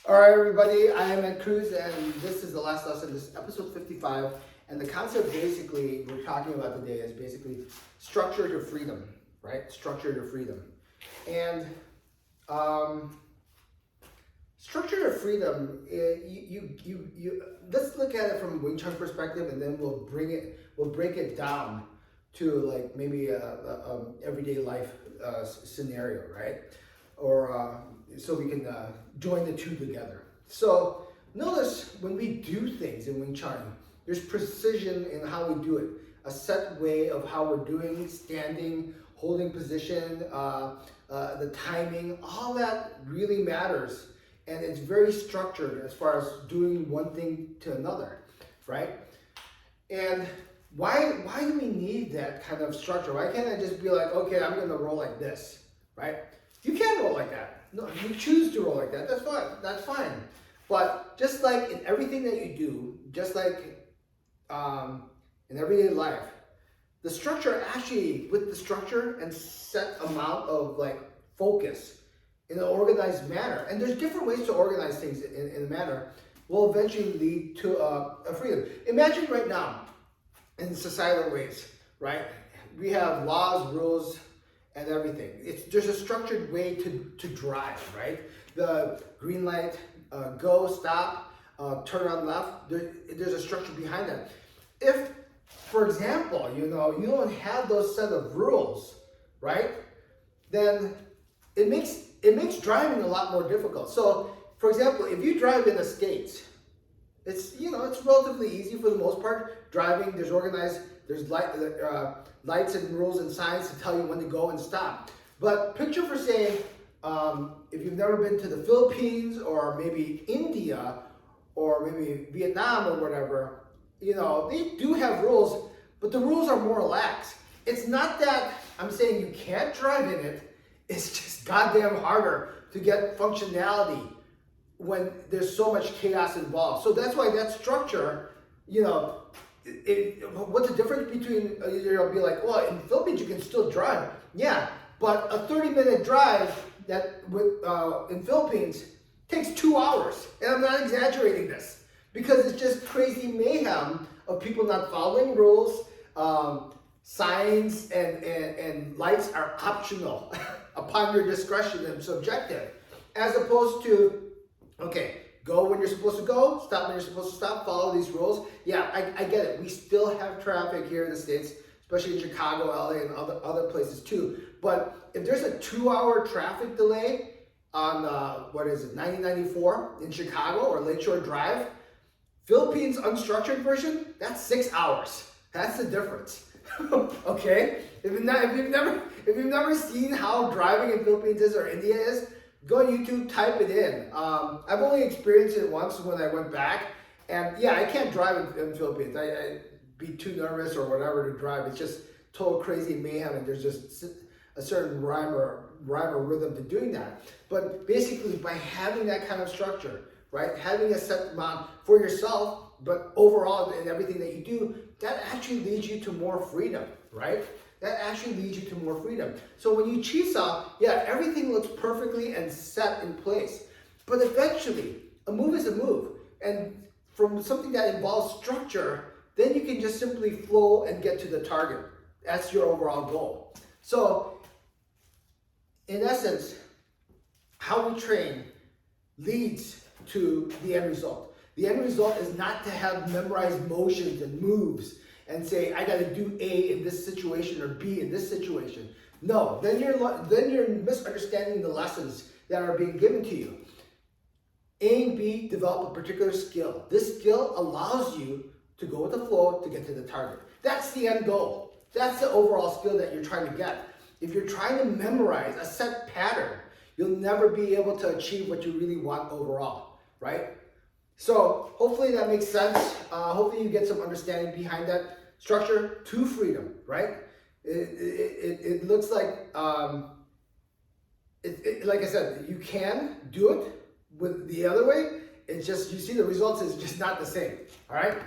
All right, everybody, I am Ed Cruz, and this is the last lesson. This is episode 55, and the concept basically we're talking about today is basically structure to freedom, right? Structure to freedom. And structure to freedom, let's look at it from a Wing Chun perspective, and then we'll break it down to like maybe a everyday life scenario, right? Or so we can join the two together. So notice when we do things in Wing Chun, there's precision in how we do it. A set way of how we're doing, standing, holding position, the timing, all that really matters. And it's very structured as far as doing one thing to another, right? And why do we need that kind of structure? Why can't I just be like, okay, I'm gonna roll like this, right? You can roll like that. No, you choose to roll like that. That's fine. That's fine. But just like in everything that you do, just like in everyday life, the structure actually, with the structure and set amount of like focus in an organized manner, and there's different ways to organize things in a manner, will eventually lead to a freedom. Imagine right now, in societal ways, right? We have laws, rules, and everything. There's a structured way to drive, right? The green light, go, stop, turn on left. There's a structure behind that. If, for example, you don't have those set of rules, right? Then it makes driving a lot more difficult. So, for example, if you drive in the States, it's relatively easy for the most part. Driving, there's organized. There's lights and rules and signs to tell you when to go and stop. But picture for say, if you've never been to the Philippines or maybe India or maybe Vietnam or whatever, they do have rules, but the rules are more lax. It's not that I'm saying you can't drive in it. It's just goddamn harder to get functionality when there's so much chaos involved. So that's why that structure, what's the difference between, you'll be like, well, in the Philippines you can still drive. Yeah, but a 30-minute drive in Philippines takes 2 hours. And I'm not exaggerating this, because it's just crazy mayhem of people not following rules. Signs and lights are optional upon your discretion and subjective, as opposed to, okay, go when you're supposed to go, stop when you're supposed to stop, follow these rules. Yeah, I get it. We still have traffic here in the States, especially in Chicago, LA, and other places too. But if there's a 2-hour traffic delay on, 9094 in Chicago or Lakeshore Drive, Philippines unstructured version, that's 6 hours. That's the difference. Okay? If you've never seen how driving in Philippines is or India is, go on YouTube, type it in. I've only experienced it once when I went back, and yeah, I can't drive in Philippines. I'd be too nervous or whatever to drive. It's just total crazy mayhem, and there's just a certain rhyme or rhythm to doing that. But basically, by having that kind of structure, right, having a set amount for yourself, but overall in everything that you do, that actually leads you to more freedom, right? That actually leads you to more freedom. So when you chi-saw, yeah, everything looks perfectly and set in place. But eventually, a move is a move. And from something that involves structure, then you can just simply flow and get to the target. That's your overall goal. So, in essence, how we train leads to the end result. The end result is not to have memorized motions and moves and say, I got to do A in this situation or B in this situation. No, then you're misunderstanding the lessons that are being given to you. A and B develop a particular skill. This skill allows you to go with the flow to get to the target. That's the end goal. That's the overall skill that you're trying to get. If you're trying to memorize a set pattern, you'll never be able to achieve what you really want overall, right? So hopefully that makes sense. Hopefully you get some understanding behind that structure to freedom, right? It looks like, like I said, you can do it with the other way. It's just, you see the results is just not the same, all right?